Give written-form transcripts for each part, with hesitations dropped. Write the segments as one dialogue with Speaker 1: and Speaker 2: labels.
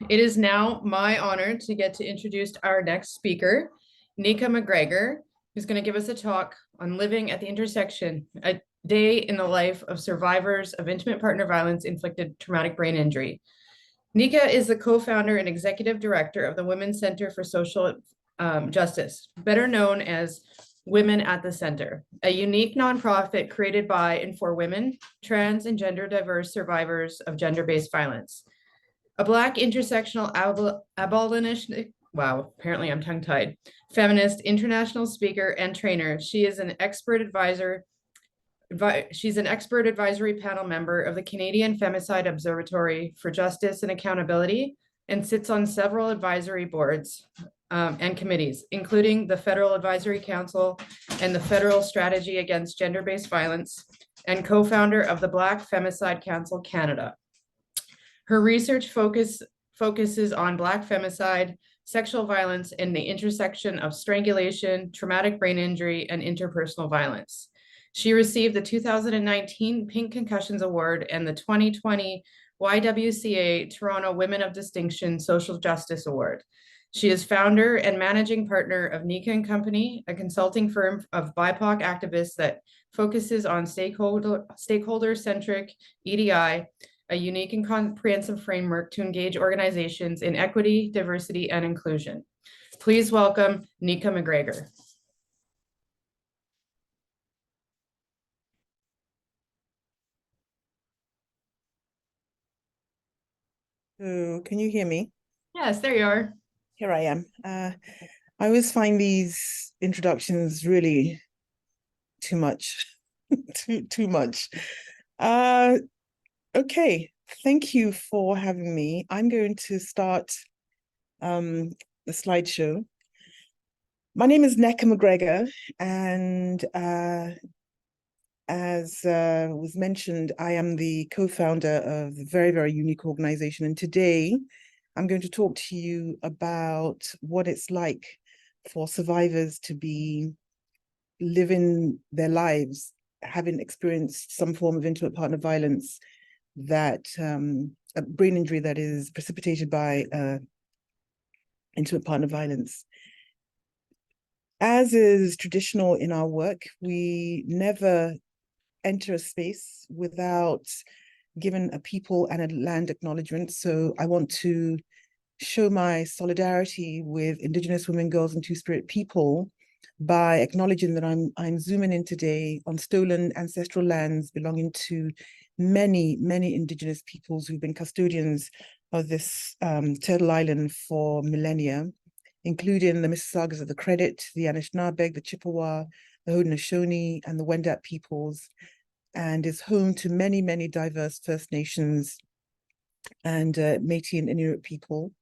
Speaker 1: It is now my honor to get to introduce our next speaker, Nneka MacGregor, who's going to give us a talk on living at the intersection, a day in the life of survivors of intimate partner violence inflicted traumatic brain injury. Nneka is the co-founder and executive director of the Women's Center for Social Justice, better known as Women at the Center, a unique nonprofit created by and for women, trans, and gender diverse survivors of gender-based violence. A Black intersectional abolitionist, wow, apparently I'm tongue-tied, feminist, international speaker, and trainer. She is an expert advisor. She's an expert advisory panel member of the Canadian Femicide Observatory for Justice and Accountability and sits on several advisory boards and committees, including the Federal Advisory Council and the Federal Strategy Against Gender-Based Violence, and co-founder of the Black Femicide Council Canada. Her research focuses on Black femicide, sexual violence, and the intersection of strangulation, traumatic brain injury, and interpersonal violence. She received the 2019 Pink Concussions Award and the 2020 YWCA Toronto Women of Distinction Social Justice Award. She is founder and managing partner of Nneka & Company, a consulting firm of BIPOC activists that focuses on stakeholder-centric EDI, a unique and comprehensive framework to engage organizations in equity, diversity, and inclusion. Please welcome Nneka MacGregor.
Speaker 2: So can you hear me?
Speaker 1: Yes, there you are.
Speaker 2: Here I am. I always find these introductions really too much, too much. Okay, thank you for having me. I'm going to start the slideshow. My name is Nneka MacGregor, and as was mentioned, I am the co-founder of the very, very unique organization. And today, I'm going to talk to you about what it's like for survivors to be living their lives, having experienced some form of intimate partner violence, that a brain injury that is precipitated by intimate partner violence. As is traditional in our work, we never enter a space without giving a people and a land acknowledgement. So I want to show my solidarity with Indigenous women, girls, and Two-Spirit people by acknowledging that I'm zooming in today on stolen ancestral lands belonging to many, many Indigenous peoples who've been custodians of this Turtle Island for millennia, including the Mississaugas of the Credit, the Anishinaabe, the Chippewa, the Haudenosaunee, and the Wendat peoples, and is home to many, many diverse First Nations and Métis and Inuit people.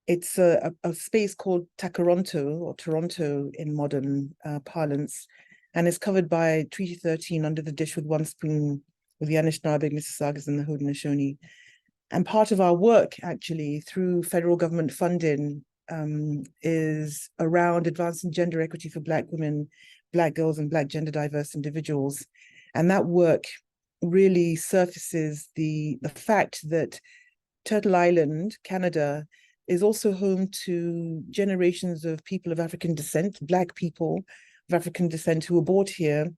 Speaker 2: It's a space called Takaronto, or Toronto in modern parlance, and is covered by Treaty 13 under the dish with one spoon with the Anishinaabe, Mississaugas, and the Haudenosaunee. And part of our work, actually, through federal government funding, is around advancing gender equity for Black women, Black girls, and Black gender diverse individuals. And that work really surfaces the fact that Turtle Island, Canada, is also home to generations of people of African descent, Black people of African descent who were brought here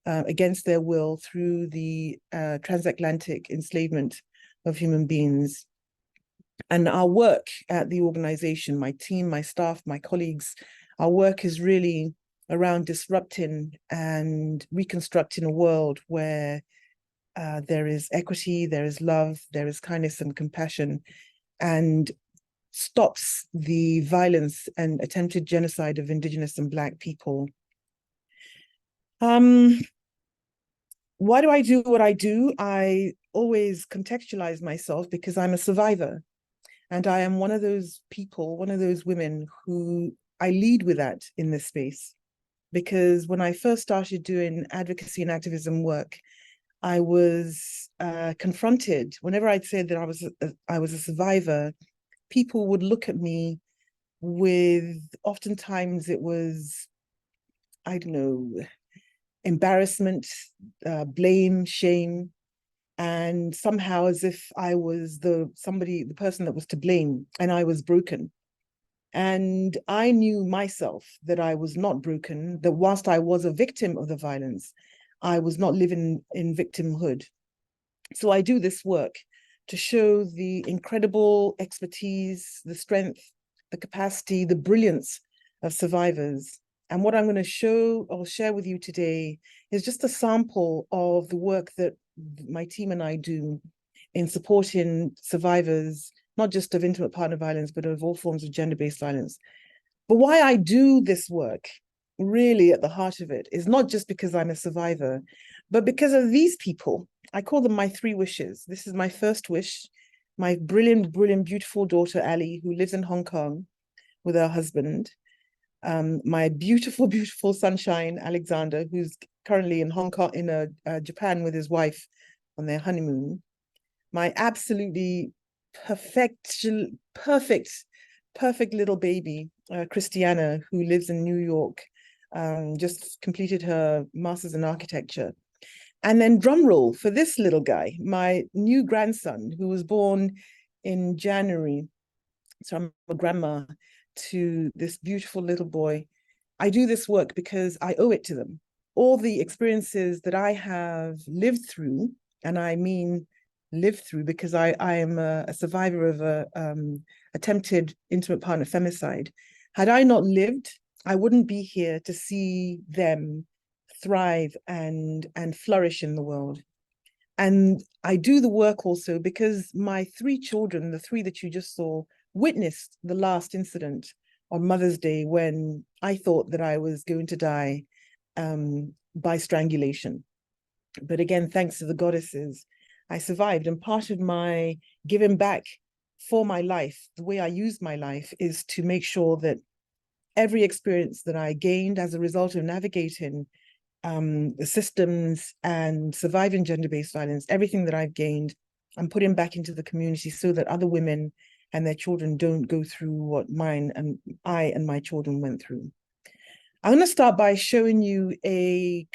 Speaker 2: against their will through the transatlantic enslavement of human beings. And our work at the organization, my team, my staff, my colleagues, our work is really around disrupting and reconstructing a world where there is equity, there is love, there is kindness and compassion, and stops the violence and attempted genocide of Indigenous and Black people. Why do I do what I do? I always contextualize myself because I'm a survivor. And I am one of those people, one of those women who I lead with that in this space. Because when I first started doing advocacy and activism work, I was confronted. Whenever I'd said that I was a survivor, people would look at me with, oftentimes it was, I don't know, embarrassment, blame, shame. and somehow as if I was the person that was to blame, and I was broken. And I knew myself that I was not broken, that whilst I was a victim of the violence, I was not living in victimhood. So I do this work to show the incredible expertise, the strength, the capacity, the brilliance of survivors. And what I'm going to show or share with you today is just a sample of the work that my team and I do in supporting survivors, not just of intimate partner violence, but of all forms of gender-based violence. But why I do this work, really at the heart of it, is not just because I'm a survivor, but because of these people. I call them my 3 wishes. This is my first wish. My brilliant, brilliant, beautiful daughter, Ali, who lives in Hong Kong with her husband. My beautiful, beautiful sunshine, Alexander, who's currently in Hong Kong, in Japan with his wife on their honeymoon. My absolutely perfect little baby, Christiana, who lives in New York, just completed her master's in architecture. And then drum roll for this little guy, my new grandson, who was born in January. So I'm a grandma to this beautiful little boy. I do this work because I owe it to them. All the experiences that I have lived through, and I mean lived through because I am a survivor of a attempted intimate partner femicide. Had I not lived, I wouldn't be here to see them thrive and flourish in the world. And I do the work also because my 3 children, the 3 that you just saw, witnessed the last incident on Mother's Day when I thought that I was going to die by strangulation. But again, thanks to the goddesses, I survived. And part of my giving back for my life, the way I use my life, is to make sure that every experience that I gained as a result of navigating the systems and surviving gender-based violence, everything that I've gained, I'm putting back into the community so that other women and their children don't go through what I and my children went through. I'm going to start by showing you a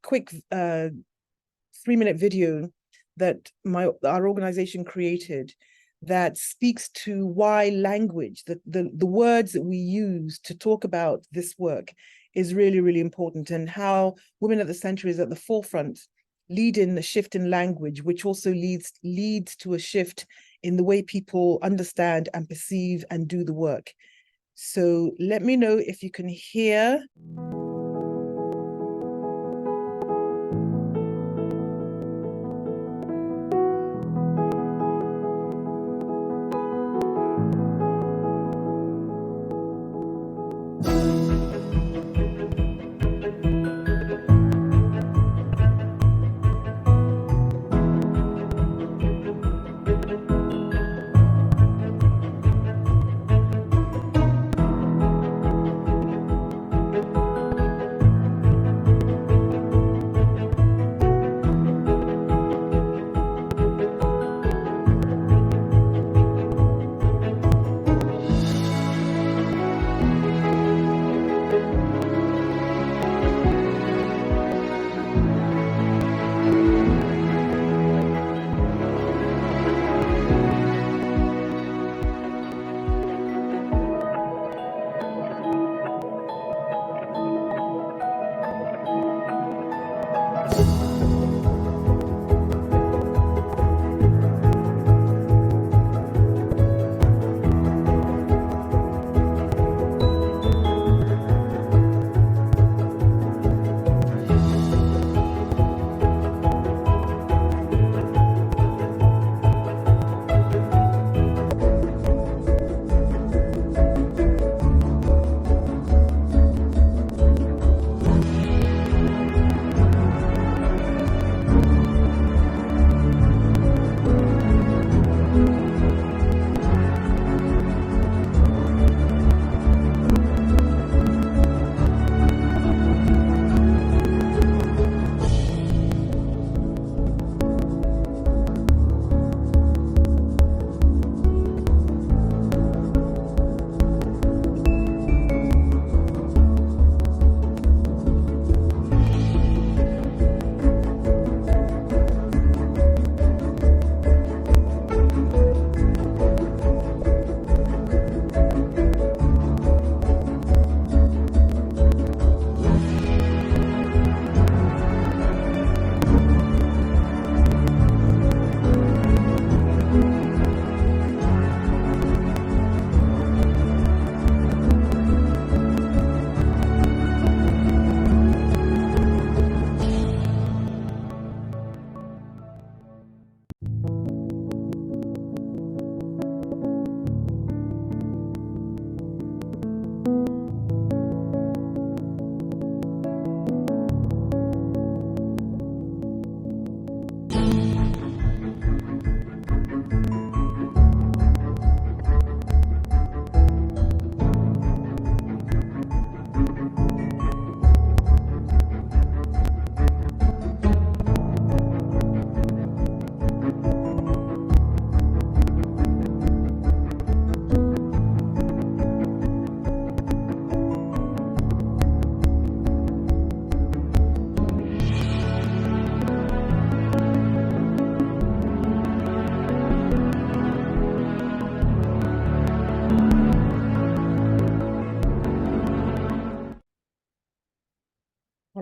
Speaker 2: quick 3-minute video that our organization created that speaks to why language, the words that we use to talk about this work, is really, really important, and how Women at the Center is at the forefront, leading the shift in language, which also leads to a shift in the way people understand and perceive and do the work. So let me know if you can hear.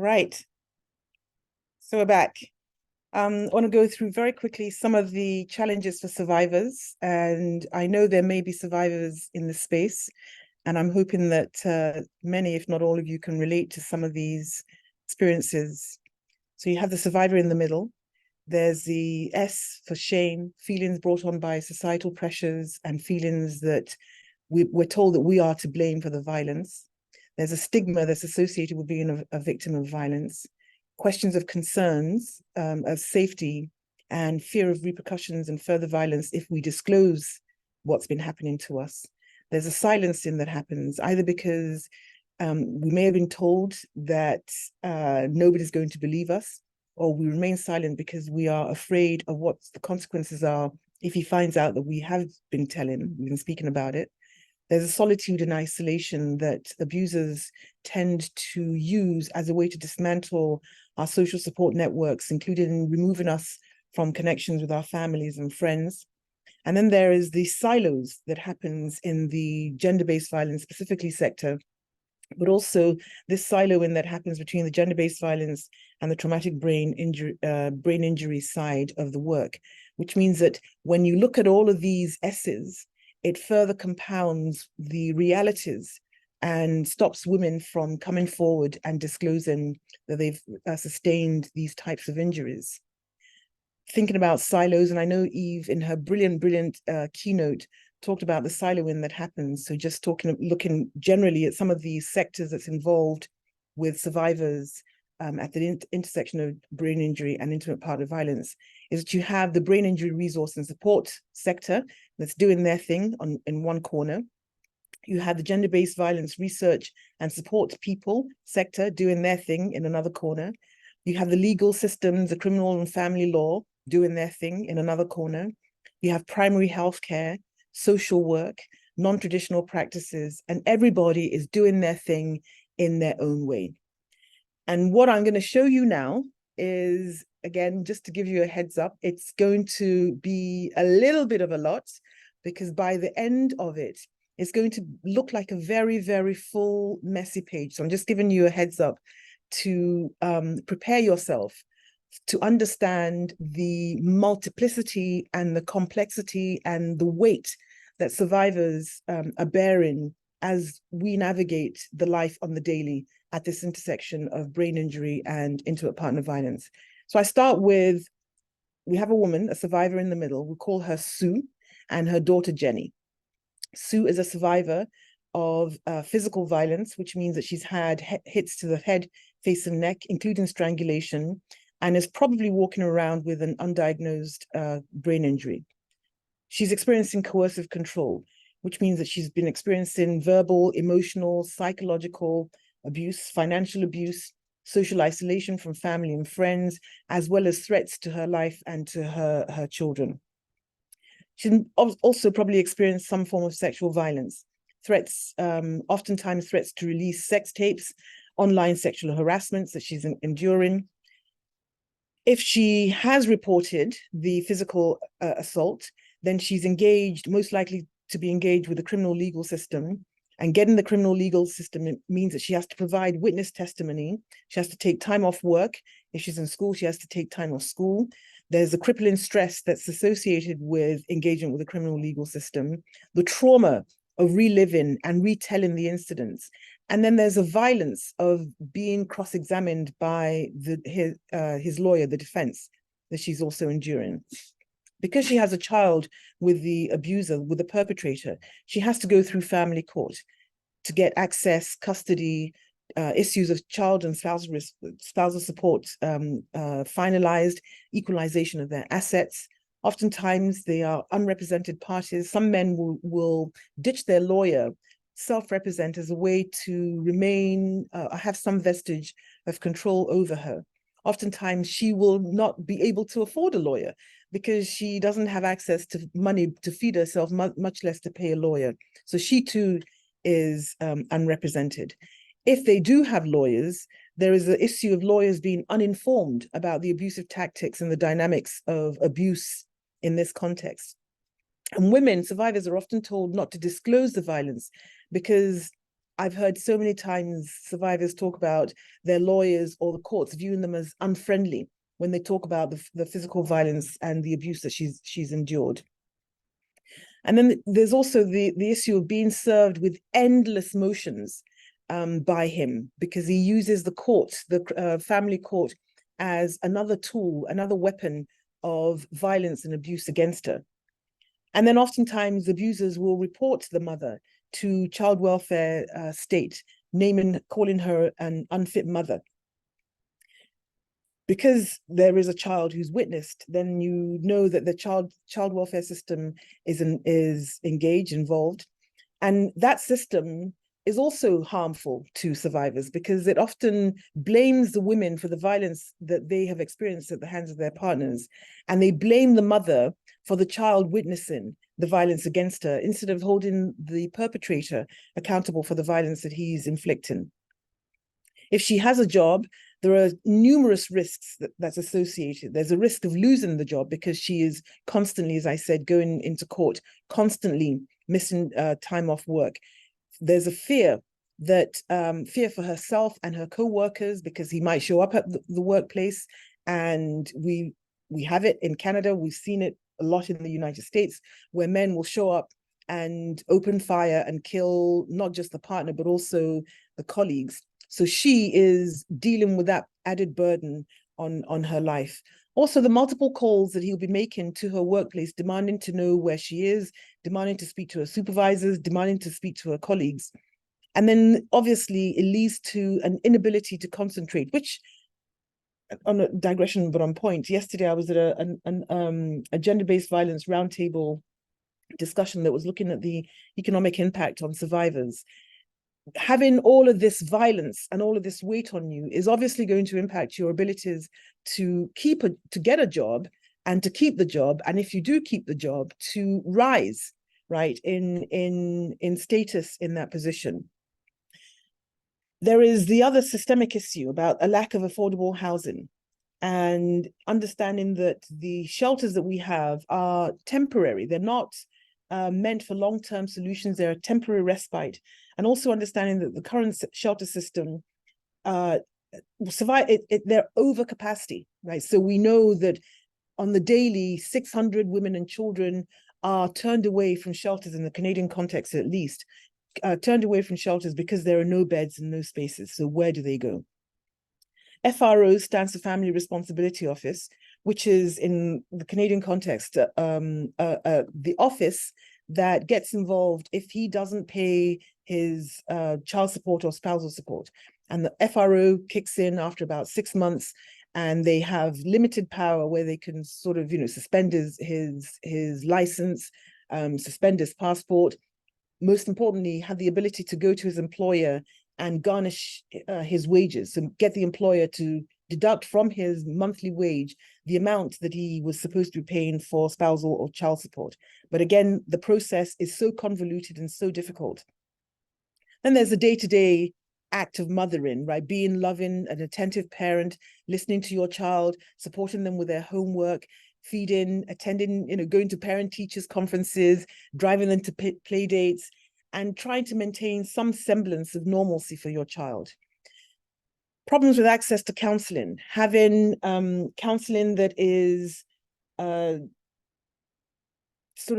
Speaker 2: right. So we're back. I want to go through very quickly some of the challenges for survivors. And I know there may be survivors in this space, and I'm hoping that many, if not all of you, can relate to some of these experiences. So you have the survivor in the middle. There's the S for shame, feelings brought on by societal pressures and feelings that we're told that we are to blame for the violence. There's a stigma that's associated with being a victim of violence. Questions of concerns of safety and fear of repercussions and further violence if we disclose what's been happening to us. There's a silencing that happens either because we may have been told that nobody's going to believe us, or we remain silent because we are afraid of what the consequences are if he finds out that we have been telling, we've been speaking about it. There's a solitude and isolation that abusers tend to use as a way to dismantle our social support networks, including removing us from connections with our families and friends. And then there is the silos that happens in the gender-based violence, specifically sector, but also this siloing that happens between the gender-based violence and the traumatic brain injury side of the work, which means that when you look at all of these S's, it further compounds the realities and stops women from coming forward and disclosing that they've sustained these types of injuries. Thinking about silos, and I know Eve in her brilliant keynote talked about the siloing that happens. So just looking generally at some of the sectors that's involved with survivors at the intersection of brain injury and intimate partner violence, is that you have the brain injury resource and support sector that's doing their thing in one corner. You have the gender-based violence research and support people sector doing their thing in another corner. You have the legal systems, the criminal and family law doing their thing in another corner. You have primary healthcare, social work, non-traditional practices, and everybody is doing their thing in their own way. And what I'm going to show you now is, again, just to give you a heads up, it's going to be a little bit of a lot, because by the end of it, it's going to look like a very, very full, messy page. So I'm just giving you a heads up to prepare yourself to understand the multiplicity and the complexity and the weight that survivors are bearing as we navigate the life on the daily at this intersection of brain injury and intimate partner violence. So I start with, we have a woman, a survivor in the middle. We call her Sue, and her daughter Jenny. Sue is a survivor of physical violence, which means that she's had hits to the head, face and neck, including strangulation, and is probably walking around with an undiagnosed brain injury. She's experiencing coercive control, which means that she's been experiencing verbal, emotional, psychological abuse, financial abuse, social isolation from family and friends, as well as threats to her life and to her children. She also probably experienced some form of sexual violence, threats, oftentimes threats to release sex tapes, online sexual harassments that she's enduring. If she has reported the physical assault, then she's engaged, most likely to be engaged with the criminal legal system. And getting the criminal legal system means that she has to provide witness testimony. She has to take time off work. If she's in school, she has to take time off school. There's a crippling stress that's associated with engagement with the criminal legal system, the trauma of reliving and retelling the incidents. And then there's a violence of being cross-examined by his lawyer, the defense, that she's also enduring. Because she has a child with the abuser, with the perpetrator, she has to go through family court to get access, custody, issues of child and spousal support finalized, equalization of their assets. Oftentimes they are unrepresented parties. Some men will ditch their lawyer, self-represent as a way to remain, have some vestige of control over her. Oftentimes she will not be able to afford a lawyer because she doesn't have access to money to feed herself, much less to pay a lawyer. So she too is unrepresented. If they do have lawyers, there is the issue of lawyers being uninformed about the abusive tactics and the dynamics of abuse in this context. And women, survivors, are often told not to disclose the violence because I've heard so many times survivors talk about their lawyers or the courts viewing them as unfriendly when they talk about the physical violence and the abuse that she's endured. And then there's also the issue of being served with endless motions by him, because he uses the court, the family court, as another tool, another weapon of violence and abuse against her. And then oftentimes abusers will report the mother to child welfare state, calling her an unfit mother. Because there is a child who's witnessed, then you know that the child welfare system is engaged, involved. And that system is also harmful to survivors, because it often blames the women for the violence that they have experienced at the hands of their partners. And they blame the mother for the child witnessing the violence against her, instead of holding the perpetrator accountable for the violence that he's inflicting. If she has a job, there are numerous risks that's associated. There's a risk of losing the job because she is constantly, as I said, going into court, constantly missing time off work. There's a fear for herself and her co-workers, because he might show up at the workplace. And we have it in Canada. We've seen it a lot in the United States, where men will show up and open fire and kill not just the partner, but also the colleagues. So she is dealing with that added burden on her life. Also, the multiple calls that he'll be making to her workplace, demanding to know where she is, demanding to speak to her supervisors, demanding to speak to her colleagues. And then obviously it leads to an inability to concentrate, which, on a digression, but on point, yesterday I was at a gender-based violence roundtable discussion that was looking at the economic impact on survivors. Having all of this violence and all of this weight on you is obviously going to impact your abilities to get a job and to keep the job. And if you do keep the job, to rise, right, in status in that position. There is the other systemic issue about a lack of affordable housing, and understanding that the shelters that we have are temporary. They're not meant for long-term solutions. They're a temporary respite. And also understanding that the current shelter system they're over capacity, right? So we know that on the daily, 600 women and children are turned away from shelters, in the Canadian context at least, turned away from shelters because there are no beds and no spaces. So where do they go? FRO stands for Family Responsibility Office, which is, in the Canadian context, the office that gets involved if he doesn't pay his child support or spousal support. And the FRO kicks in after about 6 months, and they have limited power where they can sort of, suspend his license, suspend his passport. Most importantly, have the ability to go to his employer and garnish his wages, so get the employer to deduct from his monthly wage the amount that he was supposed to be paying for spousal or child support. But again, the process is so convoluted and so difficult. Then there's the day-to-day act of mothering, right? Being loving, an attentive parent, listening to your child, supporting them with their homework, feeding, attending, going to parent-teachers conferences, driving them to play dates, and trying to maintain some semblance of normalcy for your child. Problems with access to counseling, having counseling that is sort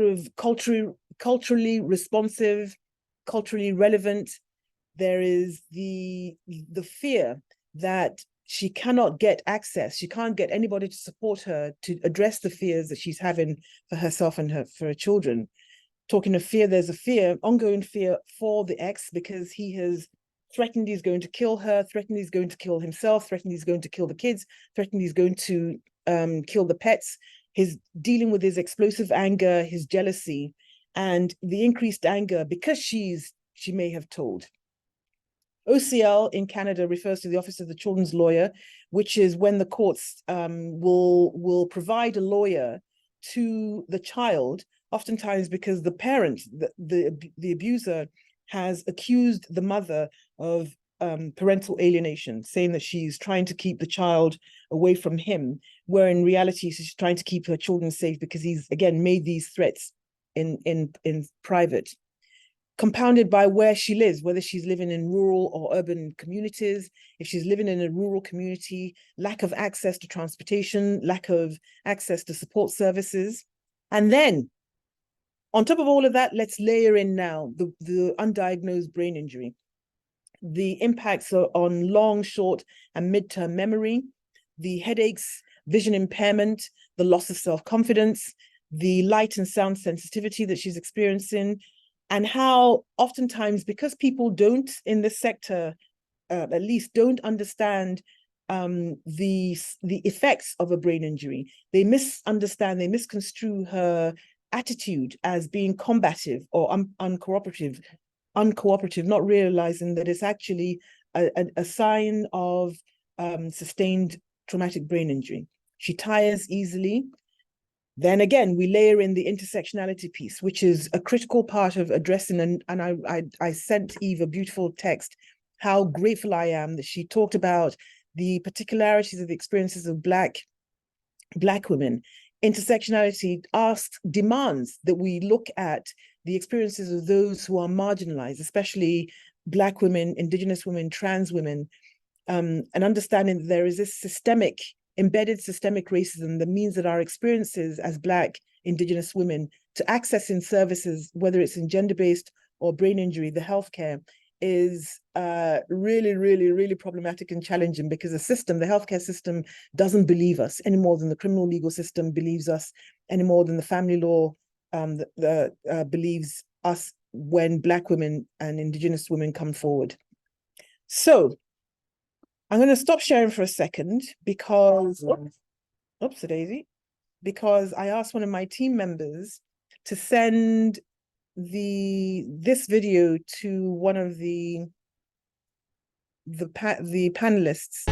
Speaker 2: of culturally responsive, culturally relevant. There is the fear that she cannot get access. She can't get anybody to support her to address the fears that she's having for herself and for her children. Talking of fear, there's a ongoing fear for the ex, because he has threatened he's going to kill her, threatened he's going to kill himself, threatened he's going to kill the kids, threatened he's going to kill the pets. He's dealing with his explosive anger, his jealousy, and the increased anger because she may have told. OCL in Canada refers to the Office of the Children's Lawyer, which is when the courts will provide a lawyer to the child, oftentimes because the parent, the abuser, has accused the mother of parental alienation, saying that she's trying to keep the child away from him, where in reality she's trying to keep her children safe because he's, again, made these threats in private. compounded by where she lives, whether she's living in rural or urban communities. If she's living in a rural community, lack of access to transportation, lack of access to support services. And then on top of all of that, let's layer in now the undiagnosed brain injury, the impacts on long, short, and midterm memory, the headaches, vision impairment, the loss of self-confidence, the light and sound sensitivity that she's experiencing, and how oftentimes, because people don't in this sector, at least don't understand the effects of a brain injury, they misunderstand, they misconstrue her attitude as being combative or uncooperative, not realizing that it's actually a sign of sustained traumatic brain injury. She tires easily. Then again, we layer in the intersectionality piece, which is a critical part of addressing, and I sent Eve a beautiful text, how grateful I am that she talked about the particularities of the experiences of Black women. Intersectionality demands that we look at the experiences of those who are marginalized, especially Black women, Indigenous women, trans women, and understanding that there is this embedded systemic racism that means that our experiences as Black, Indigenous women to accessing services, whether it's in gender-based or brain injury, the healthcare, is really, really, really problematic and challenging, because the healthcare system doesn't believe us any more than the criminal legal system believes us, any more than the family law believes us when Black women and Indigenous women come forward. So I'm going to stop sharing for a second because, oops, daisy, because I asked one of my team members to send this video to one of the panelists.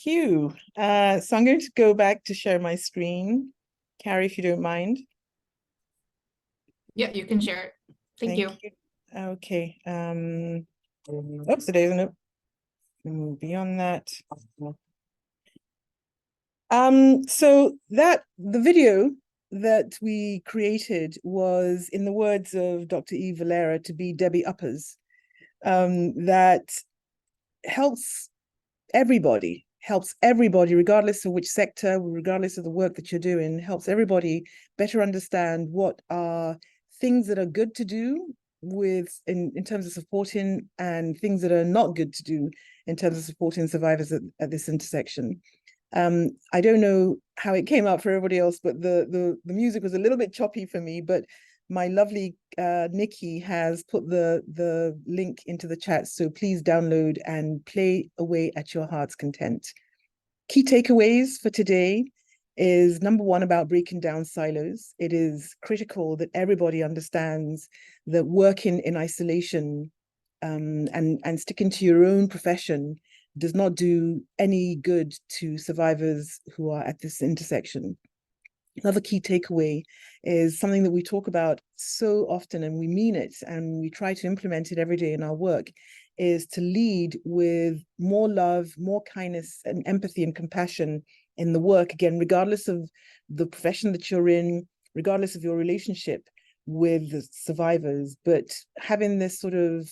Speaker 2: you. So I'm going to go back to share my screen. Carrie, if you don't mind.
Speaker 1: Yeah, you can share it. Thank you.
Speaker 2: Okay. Oops, it isn't it? Beyond that. So that the video that we created was, in the words of Dr. Eve Valera, to be Debbie Uppers, that helps everybody, regardless of which sector, regardless of the work that you're doing, helps everybody better understand what are things that are good to do in terms of supporting, and things that are not good to do in terms of supporting survivors at this intersection. I don't know how it came out for everybody else, but the music was a little bit choppy for me, but my lovely Nikki has put the link into the chat, so please download and play away at your heart's content. Key takeaways for today is, number one, about breaking down silos. It is critical that everybody understands that working in isolation and sticking to your own profession does not do any good to survivors who are at this intersection. Another key takeaway is something that we talk about so often, and we mean it, and we try to implement it every day in our work, is to lead with more love, more kindness, and empathy and compassion in the work, again, regardless of the profession that you're in, regardless of your relationship with the survivors, but having this sort of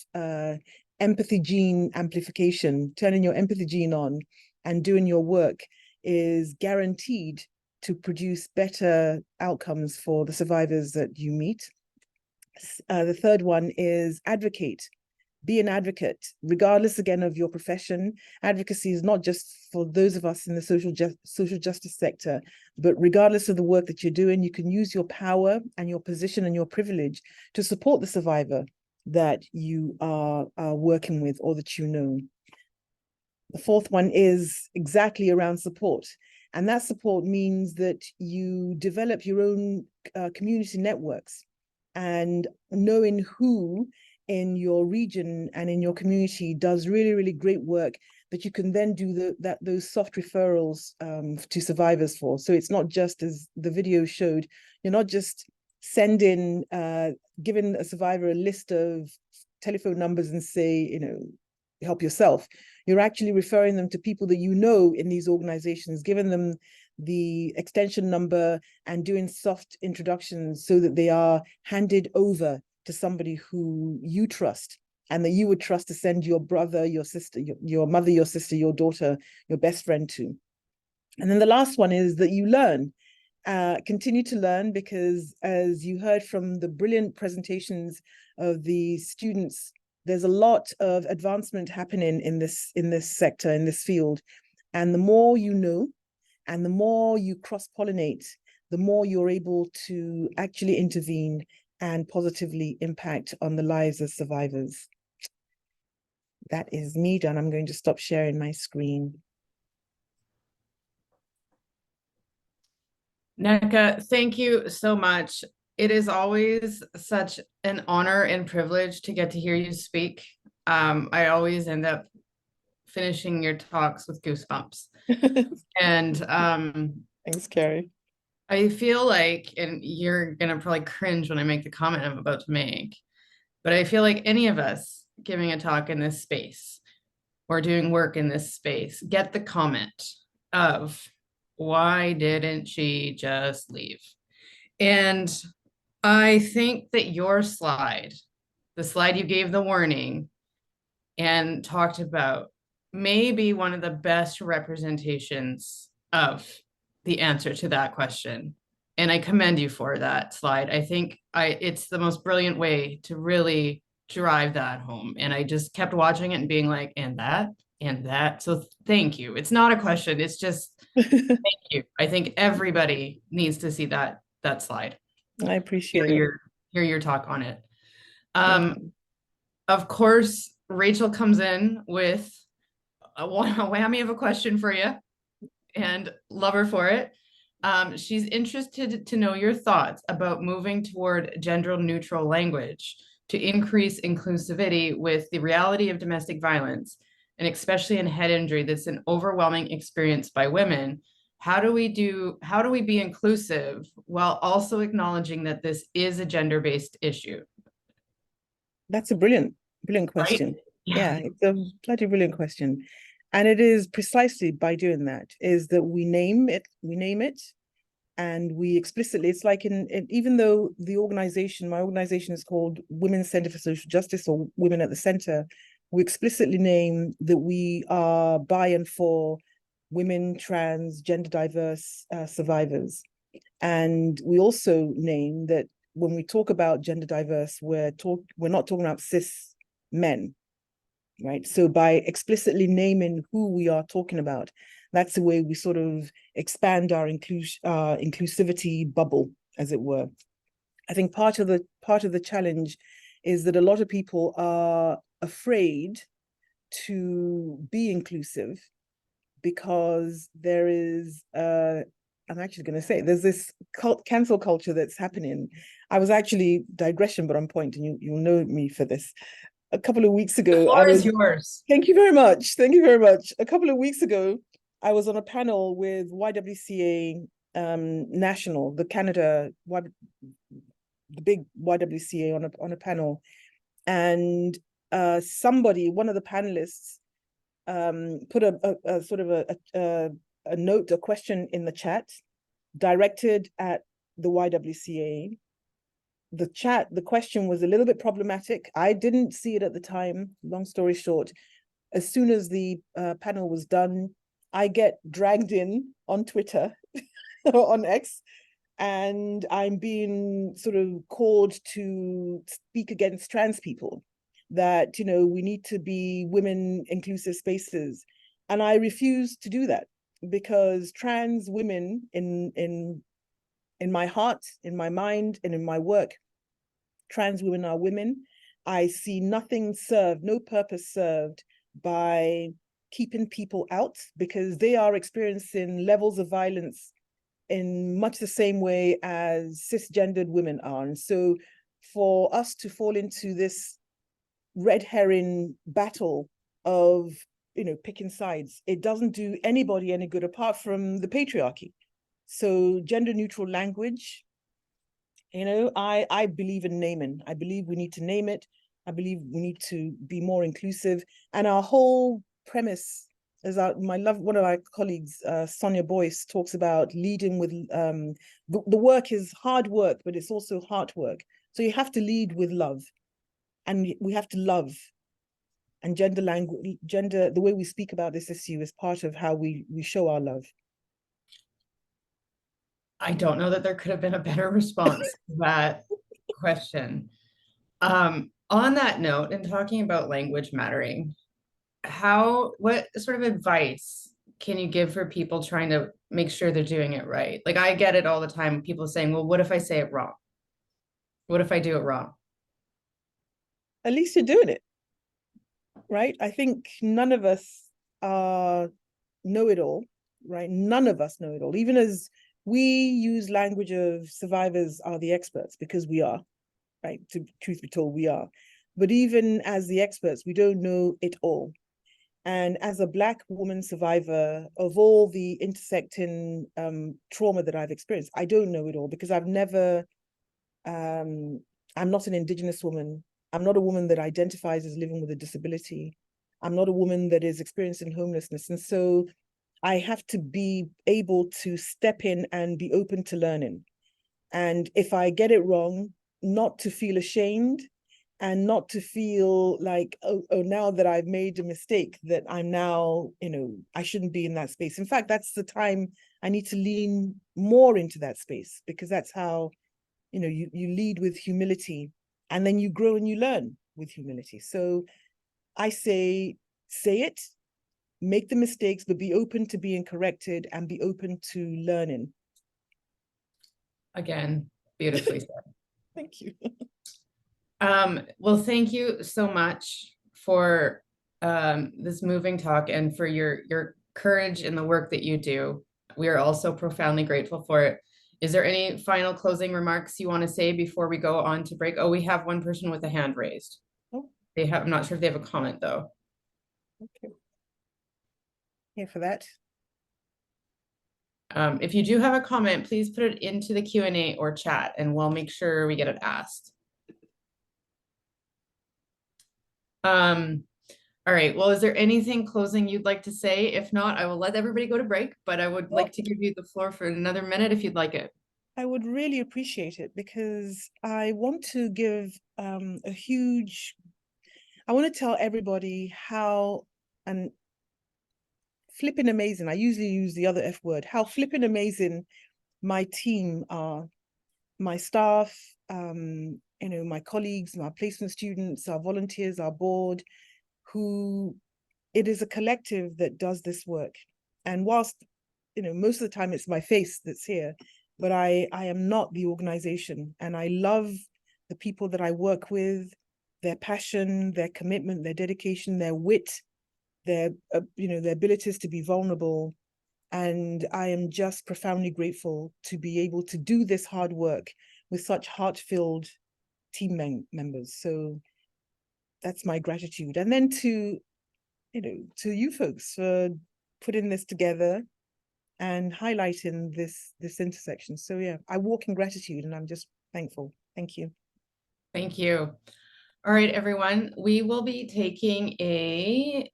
Speaker 2: empathy gene amplification, turning your empathy gene on and doing your work is guaranteed to produce better outcomes for the survivors that you meet. The third one is advocate. Be an advocate, regardless, again, of your profession. Advocacy is not just for those of us in the social justice sector, but regardless of the work that you're doing, you can use your power and your position and your privilege to support the survivor that you are working with or that you know. The fourth one is exactly around support. And that support means that you develop your own community networks, and knowing who in your region and in your community does really, really great work that you can then do those soft referrals to survivors for. So it's not just, as the video showed, you're not just sending, giving a survivor a list of telephone numbers and say, help yourself. You're actually referring them to people that you know in these organizations, giving them the extension number and doing soft introductions so that they are handed over to somebody who you trust and that you would trust to send your brother, your sister, your mother, your sister, your daughter, your best friend to. And then the last one is that you learn. Continue to learn, because as you heard from the brilliant presentations of the students, there's a lot of advancement happening in this sector, in this field. And the more you know, and the more you cross-pollinate, the more you're able to actually intervene and positively impact on the lives of survivors. That is me done. I'm going to stop sharing my screen.
Speaker 1: Nneka, thank you so much. It is always such an honor and privilege to get to hear you speak. I always end up finishing your talks with goosebumps. And
Speaker 2: thanks, Carrie.
Speaker 1: I feel like, and you're gonna probably cringe when I make the comment I'm about to make, but I feel like any of us giving a talk in this space or doing work in this space get the comment of, why didn't she just leave? And I think that your slide, the slide you gave the warning and talked about, may be one of the best representations of the answer to that question. And I commend you for that slide. I think it's the most brilliant way to really drive that home. And I just kept watching it and being like, and that, and that. So thank you. It's not a question. It's just, thank you. I think everybody needs to see that slide.
Speaker 2: I appreciate it.
Speaker 1: Hear your talk on it. Of course, Rachel comes in with a whammy of a question for you, and love her for it. She's interested to know your thoughts about moving toward gender neutral language to increase inclusivity with the reality of domestic violence, and especially in head injury, that's an overwhelming experience by women. How do we be inclusive while also acknowledging that this is a gender-based issue?
Speaker 2: That's a brilliant
Speaker 1: Right?
Speaker 2: question.
Speaker 1: Yeah.
Speaker 2: Yeah, it's a bloody brilliant question. And it is precisely by doing that is that we name it, and we explicitly, it's like even though my organization is called Women's Center for Social Justice, or Women at the Center, we explicitly name that we are by and for women, trans, gender diverse survivors. And we also name that when we talk about gender diverse, we're not talking about cis men, right? So by explicitly naming who we are talking about, that's the way we sort of expand our inclusivity bubble, as it were. I think part of the challenge is that a lot of people are afraid to be inclusive because there is I'm actually going to say there's this cancel culture that's happening. I was actually digression, but on point, and you'll know me for this. A couple of weeks ago,
Speaker 1: The floor is yours.
Speaker 2: Thank you very much. Thank you very much. A couple of weeks ago, I was on a panel with YWCA National, the big YWCA on a panel, and one of the panelists put a sort of a note, a question in the chat directed at the YWCA. The question was a little bit problematic. I didn't see it at the time. Long story short, as soon as the panel was done, I get dragged in on Twitter or on X, and I'm being sort of called to speak against trans people, that, we need to be women inclusive spaces. And I refuse to do that, because trans women in my heart, in my mind, and in my work, trans women are women. I see nothing served, no purpose served by keeping people out, because they are experiencing levels of violence in much the same way as cisgendered women are. And so for us to fall into this red herring battle of, picking sides, it doesn't do anybody any good apart from the patriarchy. So gender neutral language, I believe in naming. I believe we need to name it. I believe we need to be more inclusive. And our whole premise is one of my colleagues, Sonia Boyce, talks about leading with, the work is hard work, but it's also heart work. So you have to lead with love, and we have to love. And the way we speak about this issue is part of how we show our love.
Speaker 1: I don't know that there could have been a better response to that question. On that note, and talking about language mattering, what sort of advice can you give for people trying to make sure they're doing it right? Like, I get it all the time, people saying, well, what if I say it wrong? What if I do it wrong?
Speaker 2: At least you're doing it, right? I think none of us know it all, right? None of us know it all. Even as we use language of survivors are the experts, because we are, right? Truth be told, we are. But even as the experts, we don't know it all. And as a Black woman survivor of all the intersecting trauma that I've experienced, I don't know it all, because I'm not an Indigenous woman. I'm not a woman that identifies as living with a disability. I'm not a woman that is experiencing homelessness. And so I have to be able to step in and be open to learning. And if I get it wrong, not to feel ashamed, and not to feel like, oh, now that I've made a mistake, that I'm now, I shouldn't be in that space. In fact, that's the time I need to lean more into that space, because that's how, you lead with humility, and then you grow and you learn with humility. So I say it, make the mistakes, but be open to being corrected, and be open to learning.
Speaker 1: Again, beautifully said.
Speaker 2: Thank you.
Speaker 1: Well, thank you so much for this moving talk, and for your courage in the work that you do. We are also profoundly grateful for it. Is there any final closing remarks you want to say before we go on to break? Oh, we have one person with a hand raised.
Speaker 2: Oh.
Speaker 1: I'm not sure if they have a comment though.
Speaker 2: Okay. Here for that.
Speaker 1: If you do have a comment, please put it into the Q&A or chat, and we'll make sure we get it asked. All right, well, is there anything closing you'd like to say? If not, I will let everybody go to break, but I would like to give you the floor for another minute if you'd like it.
Speaker 2: I would really appreciate it, because I want to give I want to tell everybody how flipping amazing, I usually use the other F word, how flipping amazing my team are, my staff, my colleagues, my placement students, our volunteers, our board, who it is a collective that does this work. And whilst, most of the time it's my face that's here, but I am not the organization. And I love the people that I work with, their passion, their commitment, their dedication, their wit, their abilities to be vulnerable. And I am just profoundly grateful to be able to do this hard work with such heart-filled team members. So that's my gratitude. And then to you folks for putting this together and highlighting this intersection. So yeah, I walk in gratitude, and I'm just thankful. Thank you.
Speaker 1: Thank you. All right, everyone, we will be taking a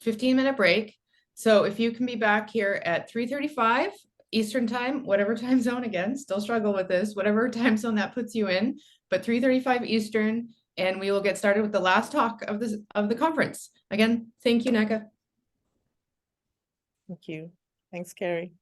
Speaker 1: 15-minute break. So if you can be back here at 3:35 Eastern time, whatever time zone, again, still struggle with this, whatever time zone that puts you in, but 3:35 Eastern, and we will get started with the last talk of the conference. Again, thank you, Nneka.
Speaker 2: Thank you. Thanks, Carrie.